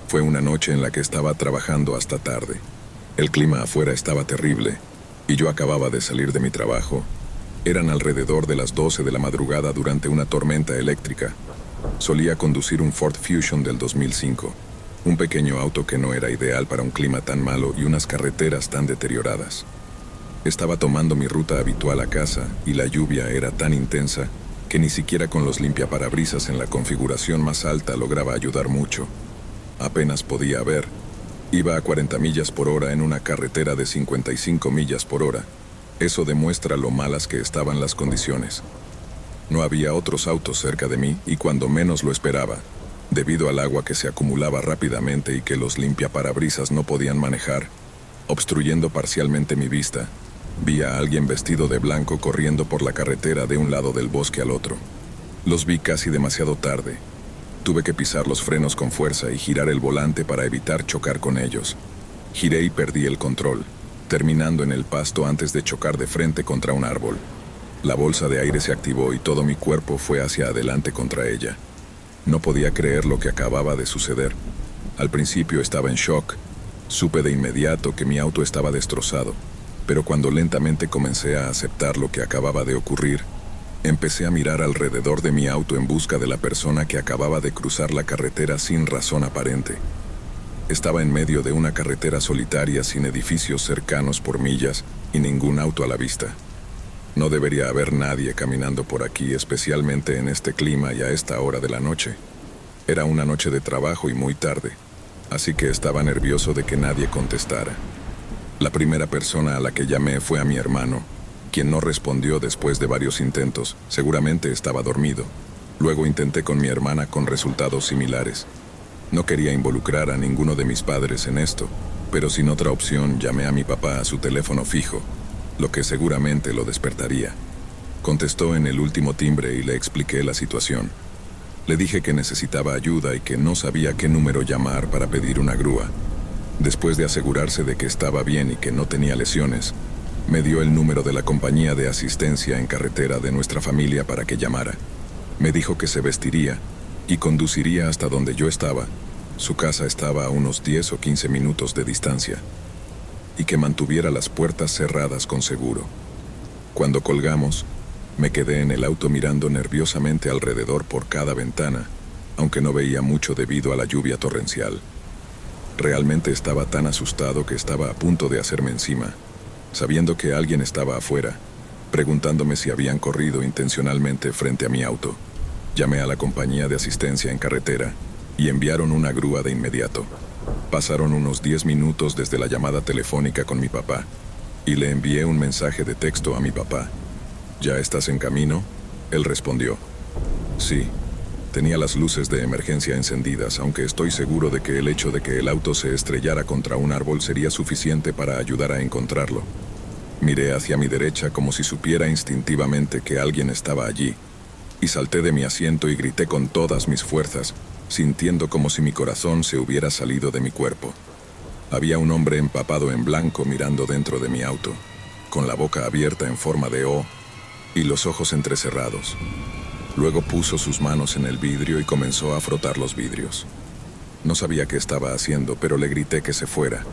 Fue una noche en la que estaba trabajando hasta tarde. El clima afuera estaba terrible y yo acababa de salir de mi trabajo. Eran alrededor de las 12 de la madrugada durante una tormenta eléctrica. Solía conducir un Ford Fusion del 2005, un pequeño auto que no era ideal para un clima tan malo y unas carreteras tan deterioradas. Estaba tomando mi ruta habitual a casa y la lluvia era tan intensa que ni siquiera con los limpiaparabrisas en la configuración más alta lograba ayudar mucho. Apenas podía ver. Iba a 40 millas por hora en una carretera de 55 millas por hora. Eso demuestra lo malas que estaban las condiciones. No había otros autos cerca de mí y cuando menos lo esperaba, debido al agua que se acumulaba rápidamente y que los limpiaparabrisas no podían manejar, obstruyendo parcialmente mi vista, vi a alguien vestido de blanco corriendo por la carretera de un lado del bosque al otro. Los vi casi demasiado tarde. Tuve que pisar los frenos con fuerza y girar el volante para evitar chocar con ellos. Giré y perdí el control, terminando en el pasto antes de chocar de frente contra un árbol. La bolsa de aire se activó y todo mi cuerpo fue hacia adelante contra ella. No podía creer lo que acababa de suceder. Al principio estaba en shock. Supe de inmediato que mi auto estaba destrozado, pero cuando lentamente comencé a aceptar lo que acababa de ocurrir, empecé a mirar alrededor de mi auto en busca de la persona que acababa de cruzar la carretera sin razón aparente. Estaba en medio de una carretera solitaria sin edificios cercanos por millas y ningún auto a la vista. No debería haber nadie caminando por aquí, especialmente en este clima y a esta hora de la noche. Era una noche de trabajo y muy tarde, así que estaba nervioso de que nadie contestara. La primera persona a la que llamé fue a mi hermano, quien no respondió después de varios intentos. Seguramente estaba dormido. Luego intenté con mi hermana con resultados similares. No quería involucrar a ninguno de mis padres en esto, pero sin otra opción llamé a mi papá a su teléfono fijo, lo que seguramente lo despertaría. Contestó en el último timbre y le expliqué la situación. Le dije que necesitaba ayuda y que no sabía qué número llamar para pedir una grúa. Después de asegurarse de que estaba bien y que no tenía lesiones, me dio el número de la compañía de asistencia en carretera de nuestra familia para que llamara. Me dijo que se vestiría y conduciría hasta donde yo estaba. Su casa estaba a unos 10 o 15 minutos de distancia, y que mantuviera las puertas cerradas con seguro. Cuando colgamos, me quedé en el auto mirando nerviosamente alrededor por cada ventana, aunque no veía mucho debido a la lluvia torrencial. Realmente estaba tan asustado que estaba a punto de hacerme encima, sabiendo que alguien estaba afuera, preguntándome si habían corrido intencionalmente frente a mi auto. Llamé a la compañía de asistencia en carretera y enviaron una grúa de inmediato. Pasaron unos 10 minutos desde la llamada telefónica con mi papá y le envié un mensaje de texto a mi papá. ¿Ya estás en camino? Él respondió. Sí. Tenía las luces de emergencia encendidas, aunque estoy seguro de que el hecho de que el auto se estrellara contra un árbol sería suficiente para ayudar a encontrarlo. Miré hacia mi derecha como si supiera instintivamente que alguien estaba allí, y salté de mi asiento y grité con todas mis fuerzas, sintiendo como si mi corazón se hubiera salido de mi cuerpo. Había un hombre empapado en blanco mirando dentro de mi auto, con la boca abierta en forma de O y los ojos entrecerrados. Luego puso sus manos en el vidrio y comenzó a frotar los vidrios. No sabía qué estaba haciendo, pero le grité que se fuera.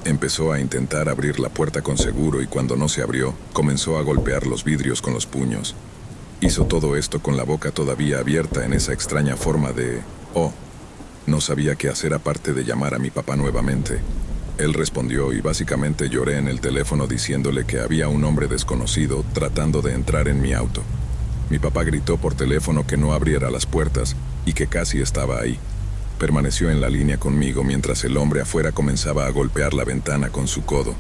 Empezó a intentar abrir la puerta con seguro y cuando no se abrió, comenzó a golpear los vidrios con los puños. Hizo todo esto con la boca todavía abierta en esa extraña forma de O. No sabía qué hacer aparte de llamar a mi papá nuevamente. Él respondió y básicamente lloré en el teléfono diciéndole que había un hombre desconocido tratando de entrar en mi auto. Mi papá gritó por teléfono que no abriera las puertas y que casi estaba ahí. Permaneció en la línea conmigo mientras el hombre afuera comenzaba a golpear la ventana con su codo,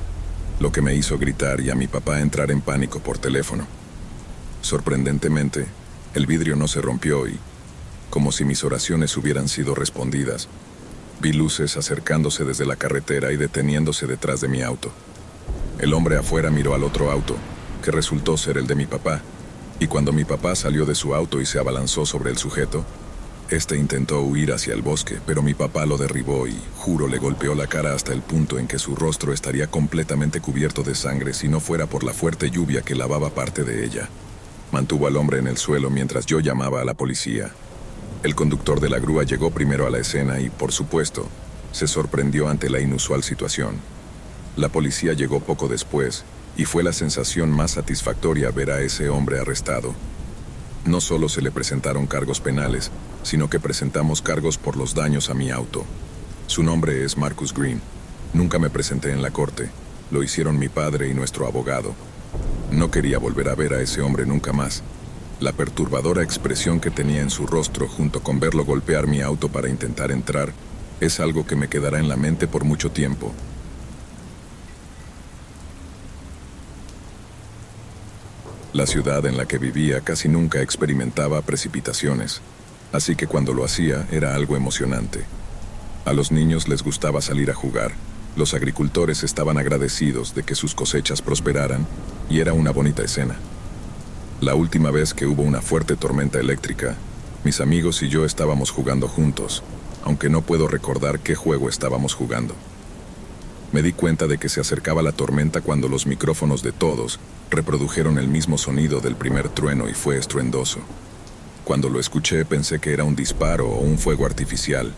lo que me hizo gritar y a mi papá entrar en pánico por teléfono. Sorprendentemente, el vidrio no se rompió y, como si mis oraciones hubieran sido respondidas, vi luces acercándose desde la carretera y deteniéndose detrás de mi auto. El hombre afuera miró al otro auto, que resultó ser el de mi papá, y cuando mi papá salió de su auto y se abalanzó sobre el sujeto, este intentó huir hacia el bosque, pero mi papá lo derribó y, juro, le golpeó la cara hasta el punto en que su rostro estaría completamente cubierto de sangre si no fuera por la fuerte lluvia que lavaba parte de ella. Mantuvo al hombre en el suelo mientras yo llamaba a la policía. El conductor de la grúa llegó primero a la escena y, por supuesto, se sorprendió ante la inusual situación. La policía llegó poco después y fue la sensación más satisfactoria ver a ese hombre arrestado. No solo se le presentaron cargos penales, sino que presentamos cargos por los daños a mi auto. Su nombre es Marcus Green. Nunca me presenté en la corte. Lo hicieron mi padre y nuestro abogado. No quería volver a ver a ese hombre nunca más. La perturbadora expresión que tenía en su rostro junto con verlo golpear mi auto para intentar entrar es algo que me quedará en la mente por mucho tiempo. La ciudad en la que vivía casi nunca experimentaba precipitaciones, así que cuando lo hacía era algo emocionante. A los niños les gustaba salir a jugar, los agricultores estaban agradecidos de que sus cosechas prosperaran y era una bonita escena. La última vez que hubo una fuerte tormenta eléctrica, mis amigos y yo estábamos jugando juntos, aunque no puedo recordar qué juego estábamos jugando. Me di cuenta de que se acercaba la tormenta cuando los micrófonos de todos reprodujeron el mismo sonido del primer trueno y fue estruendoso. Cuando lo escuché pensé que era un disparo o un fuego artificial.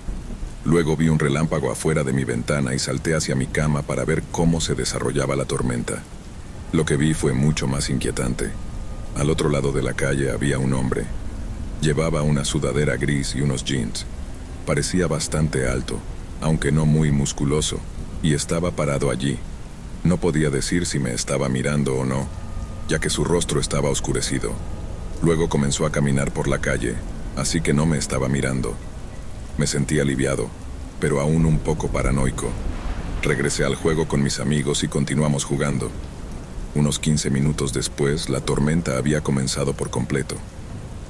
Luego vi un relámpago afuera de mi ventana y salté hacia mi cama para ver cómo se desarrollaba la tormenta. Lo que vi fue mucho más inquietante. Al otro lado de la calle había un hombre. Llevaba una sudadera gris y unos jeans. Parecía bastante alto, aunque no muy musculoso, y estaba parado allí. No podía decir si me estaba mirando o no, ya que su rostro estaba oscurecido. Luego comenzó a caminar por la calle, así que no me estaba mirando. Me sentí aliviado, pero aún un poco paranoico. Regresé al juego con mis amigos y continuamos jugando. Unos 15 minutos después, la tormenta había comenzado por completo.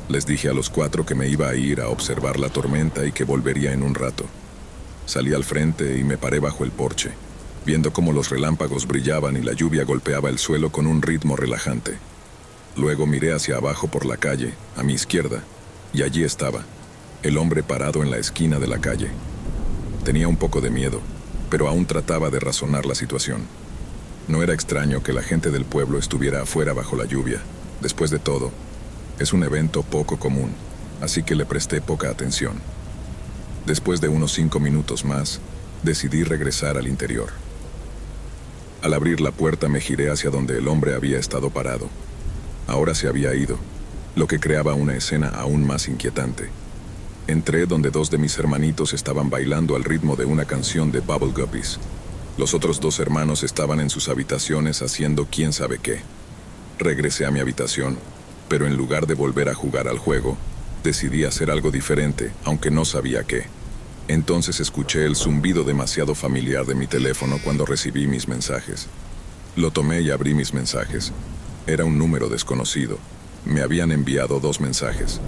Les dije a los 4 que me iba a ir a observar la tormenta y que volvería en un rato. Salí al frente y me paré bajo el porche, viendo cómo los relámpagos brillaban y la lluvia golpeaba el suelo con un ritmo relajante. Luego miré hacia abajo por la calle, a mi izquierda, y allí estaba, el hombre parado en la esquina de la calle. Tenía un poco de miedo, pero aún trataba de razonar la situación. No era extraño que la gente del pueblo estuviera afuera bajo la lluvia. Después de todo, es un evento poco común, así que le presté poca atención. Después de unos 5 minutos más, decidí regresar al interior. Al abrir la puerta me giré hacia donde el hombre había estado parado. Ahora se había ido, lo que creaba una escena aún más inquietante. Entré donde 2 de mis hermanitos estaban bailando al ritmo de una canción de Bubble Guppies. Los otros 2 hermanos estaban en sus habitaciones haciendo quién sabe qué. Regresé a mi habitación, pero en lugar de volver a jugar al juego, decidí hacer algo diferente, aunque no sabía qué. Entonces escuché el zumbido demasiado familiar de mi teléfono cuando recibí mis mensajes. Lo tomé y abrí mis mensajes. Era un número desconocido. Me habían enviado 2 mensajes.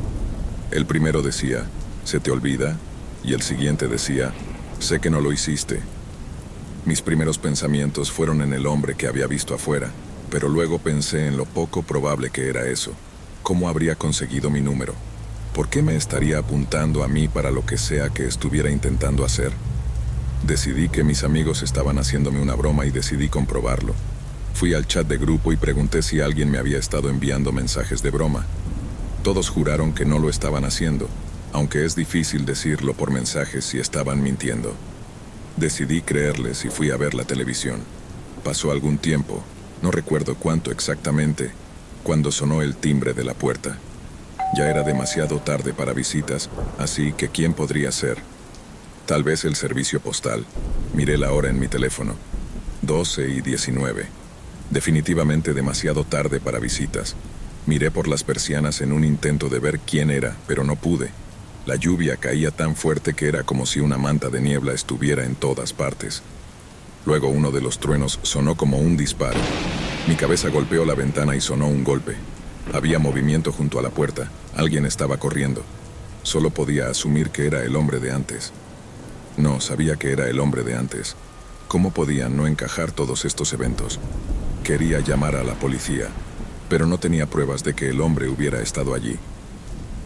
El primero decía, ¿se te olvida? Y el siguiente decía, sé que no lo hiciste. Mis primeros pensamientos fueron en el hombre que había visto afuera, pero luego pensé en lo poco probable que era eso. ¿Cómo habría conseguido mi número? ¿Por qué me estaría apuntando a mí para lo que sea que estuviera intentando hacer? Decidí que mis amigos estaban haciéndome una broma y decidí comprobarlo. Fui al chat de grupo y pregunté si alguien me había estado enviando mensajes de broma. Todos juraron que no lo estaban haciendo, aunque es difícil decirlo por mensajes si estaban mintiendo. Decidí creerles y fui a ver la televisión. Pasó algún tiempo, no recuerdo cuánto exactamente, cuando sonó el timbre de la puerta. Ya era demasiado tarde para visitas, así que ¿quién podría ser? Tal vez el servicio postal. Miré la hora en mi teléfono. 12:19. Definitivamente demasiado tarde para visitas. Miré por las persianas en un intento de ver quién era, pero no pude. La lluvia caía tan fuerte que era como si una manta de niebla estuviera en todas partes. Luego uno de los truenos sonó como un disparo. Mi cabeza golpeó la ventana y sonó un golpe. Había movimiento junto a la puerta. Alguien estaba corriendo. Solo podía asumir que era el hombre de antes. No, sabía que era el hombre de antes. ¿Cómo podían no encajar todos estos eventos? Quería llamar a la policía, pero no tenía pruebas de que el hombre hubiera estado allí.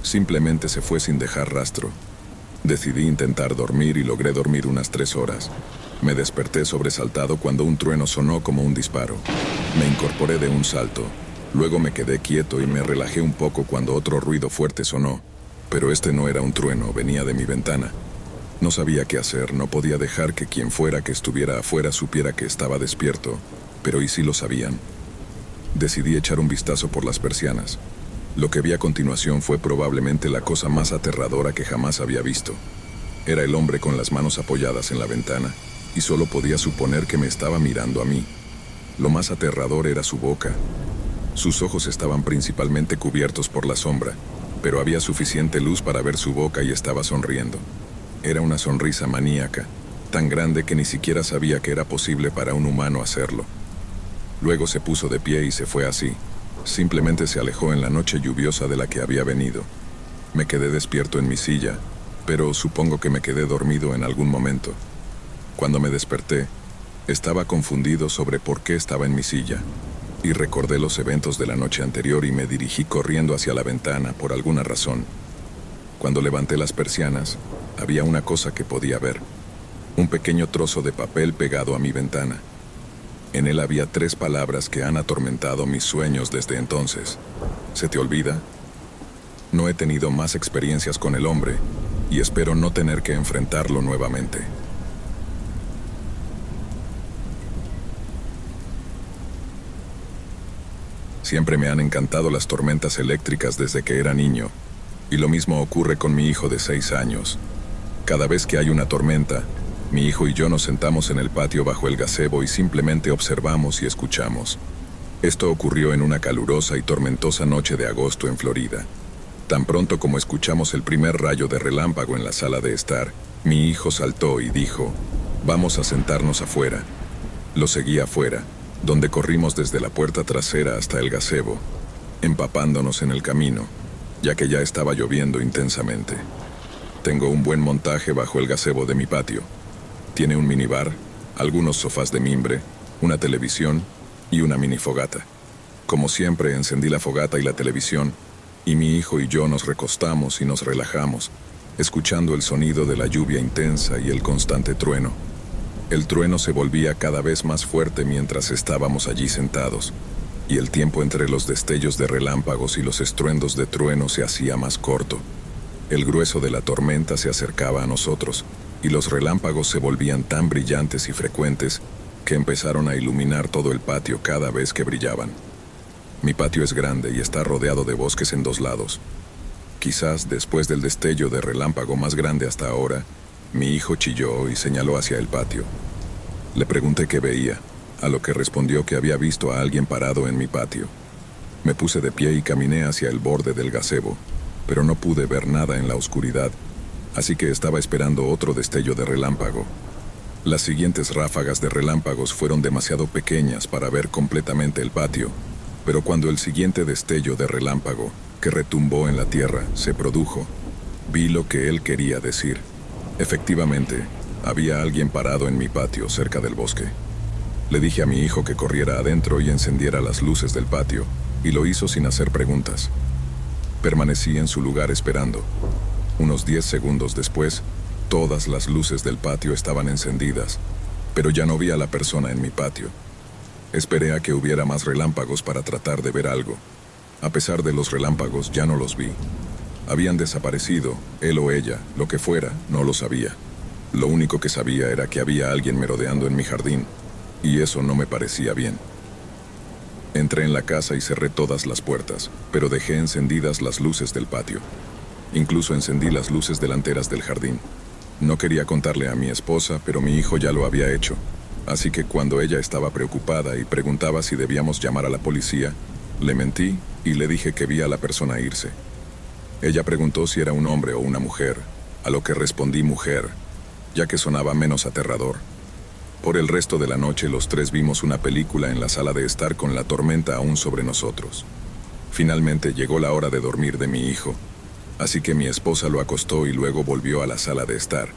Simplemente se fue sin dejar rastro. Decidí intentar dormir y logré dormir unas 3 horas. Me desperté sobresaltado cuando un trueno sonó como un disparo. Me incorporé de un salto. Luego me quedé quieto y me relajé un poco cuando otro ruido fuerte sonó, Pero este no era un trueno, venía de mi ventana. No sabía qué hacer, no podía dejar que quien fuera que estuviera afuera supiera que estaba despierto, pero ¿y si lo sabían? Decidí echar un vistazo por las persianas. Lo que vi a continuación fue probablemente la cosa más aterradora que jamás había visto. Era el hombre con las manos apoyadas en la ventana, y solo podía suponer que me estaba mirando a mí. Lo más aterrador era su boca. Sus ojos estaban principalmente cubiertos por la sombra, pero había suficiente luz para ver su boca y estaba sonriendo. Era una sonrisa maníaca, tan grande que ni siquiera sabía que era posible para un humano hacerlo. Luego se puso de pie y se fue así. Simplemente se alejó en la noche lluviosa de la que había venido. Me quedé despierto en mi silla, pero supongo que me quedé dormido en algún momento. Cuando me desperté, estaba confundido sobre por qué estaba en mi silla, y recordé los eventos de la noche anterior y me dirigí corriendo hacia la ventana por alguna razón. Cuando levanté las persianas, había una cosa que podía ver: un pequeño trozo de papel pegado a mi ventana. En él había 3 palabras que han atormentado mis sueños desde entonces. ¿Se te olvida? No he tenido más experiencias con el hombre, y espero no tener que enfrentarlo nuevamente. Siempre me han encantado las tormentas eléctricas desde que era niño, y lo mismo ocurre con mi hijo de 6 años. Cada vez que hay una tormenta, mi hijo y yo nos sentamos en el patio bajo el gazebo y simplemente observamos y escuchamos. Esto ocurrió en una calurosa y tormentosa noche de agosto en Florida. Tan pronto como escuchamos el primer rayo de relámpago en la sala de estar, mi hijo saltó y dijo: «Vamos a sentarnos afuera». Lo seguí afuera, donde corrimos desde la puerta trasera hasta el gazebo, empapándonos en el camino, ya que ya estaba lloviendo intensamente. Tengo un buen montaje bajo el gazebo de mi patio. Tiene un minibar, algunos sofás de mimbre, una televisión y una mini fogata. Como siempre, encendí la fogata y la televisión, y mi hijo y yo nos recostamos y nos relajamos, escuchando el sonido de la lluvia intensa y el constante trueno. El trueno se volvía cada vez más fuerte mientras estábamos allí sentados, y el tiempo entre los destellos de relámpagos y los estruendos de trueno se hacía más corto. El grueso de la tormenta se acercaba a nosotros, y los relámpagos se volvían tan brillantes y frecuentes que empezaron a iluminar todo el patio cada vez que brillaban. Mi patio es grande y está rodeado de bosques en 2 lados. Quizás después del destello de relámpago más grande hasta ahora, mi hijo chilló y señaló hacia el patio. Le pregunté qué veía, a lo que respondió que había visto a alguien parado en mi patio. Me puse de pie y caminé hacia el borde del gazebo, pero no pude ver nada en la oscuridad, así que estaba esperando otro destello de relámpago. Las siguientes ráfagas de relámpagos fueron demasiado pequeñas para ver completamente el patio, pero cuando el siguiente destello de relámpago, que retumbó en la tierra, se produjo, vi lo que él quería decir. Efectivamente, había alguien parado en mi patio cerca del bosque. Le dije a mi hijo que corriera adentro y encendiera las luces del patio, y lo hizo sin hacer preguntas. Permanecí en su lugar esperando. Unos 10 segundos después, todas las luces del patio estaban encendidas, pero ya no vi a la persona en mi patio. Esperé a que hubiera más relámpagos para tratar de ver algo. A pesar de los relámpagos, ya no los vi. Habían desaparecido, él o ella, lo que fuera, no lo sabía. Lo único que sabía era que había alguien merodeando en mi jardín, y eso no me parecía bien. Entré en la casa y cerré todas las puertas, pero dejé encendidas las luces del patio. Incluso encendí las luces delanteras del jardín. No quería contarle a mi esposa, pero mi hijo ya lo había hecho. Así que cuando ella estaba preocupada y preguntaba si debíamos llamar a la policía, le mentí y le dije que vi a la persona irse. Ella preguntó si era un hombre o una mujer, a lo que respondí mujer, ya que sonaba menos aterrador. Por el resto de la noche los 3 vimos una película en la sala de estar con la tormenta aún sobre nosotros. Finalmente llegó la hora de dormir de mi hijo, así que mi esposa lo acostó y luego volvió a la sala de estar,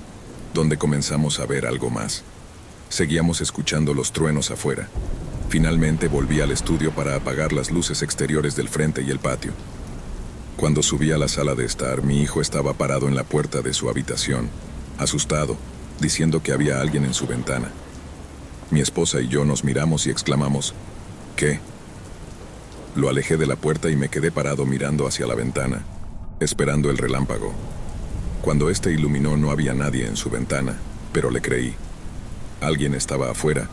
donde comenzamos a ver algo más. Seguíamos escuchando los truenos afuera. Finalmente volví al estudio para apagar las luces exteriores del frente y el patio. Cuando subí a la sala de estar, mi hijo estaba parado en la puerta de su habitación, asustado, diciendo que había alguien en su ventana. Mi esposa y yo nos miramos y exclamamos: ¿qué? Lo alejé de la puerta y me quedé parado mirando hacia la ventana. esperando el relámpago. Cuando este iluminó no había nadie en su ventana, pero le creí. Alguien estaba afuera,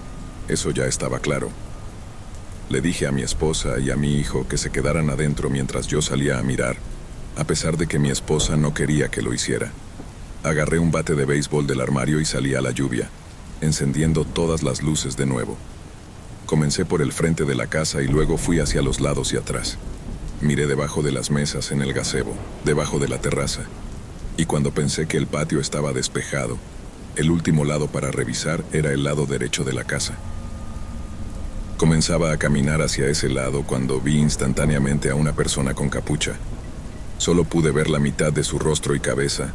eso ya estaba claro. Le dije a mi esposa y a mi hijo que se quedaran adentro mientras yo salía a mirar, a pesar de que mi esposa no quería que lo hiciera. Agarré un bate de béisbol del armario y salí a la lluvia, encendiendo todas las luces de nuevo. Comencé por el frente de la casa y luego fui hacia los lados y atrás. Miré debajo de las mesas en el gazebo, debajo de la terraza, y cuando pensé que el patio estaba despejado, el último lado para revisar era el lado derecho de la casa. Comenzaba a caminar hacia ese lado cuando vi instantáneamente a una persona con capucha. Solo pude ver la mitad de su rostro y cabeza,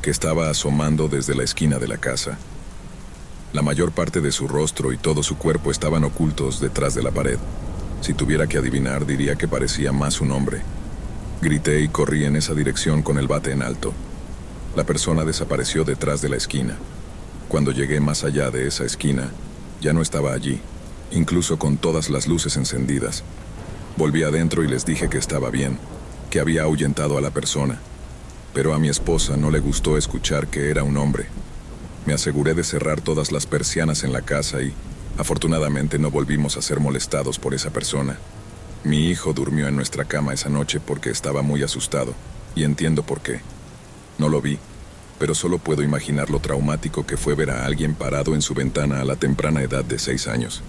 que estaba asomando desde la esquina de la casa. La mayor parte de su rostro y todo su cuerpo estaban ocultos detrás de la pared. Si tuviera que adivinar, diría que parecía más un hombre. Grité y corrí en esa dirección con el bate en alto. La persona desapareció detrás de la esquina. Cuando llegué más allá de esa esquina, ya no estaba allí, incluso con todas las luces encendidas. Volví adentro y les dije que estaba bien, que había ahuyentado a la persona. Pero a mi esposa no le gustó escuchar que era un hombre. Me aseguré de cerrar todas las persianas en la casa y, afortunadamente, no volvimos a ser molestados por esa persona. Mi hijo durmió en nuestra cama esa noche porque estaba muy asustado, y entiendo por qué. No lo vi, pero solo puedo imaginar lo traumático que fue ver a alguien parado en su ventana a la temprana edad de 6 años.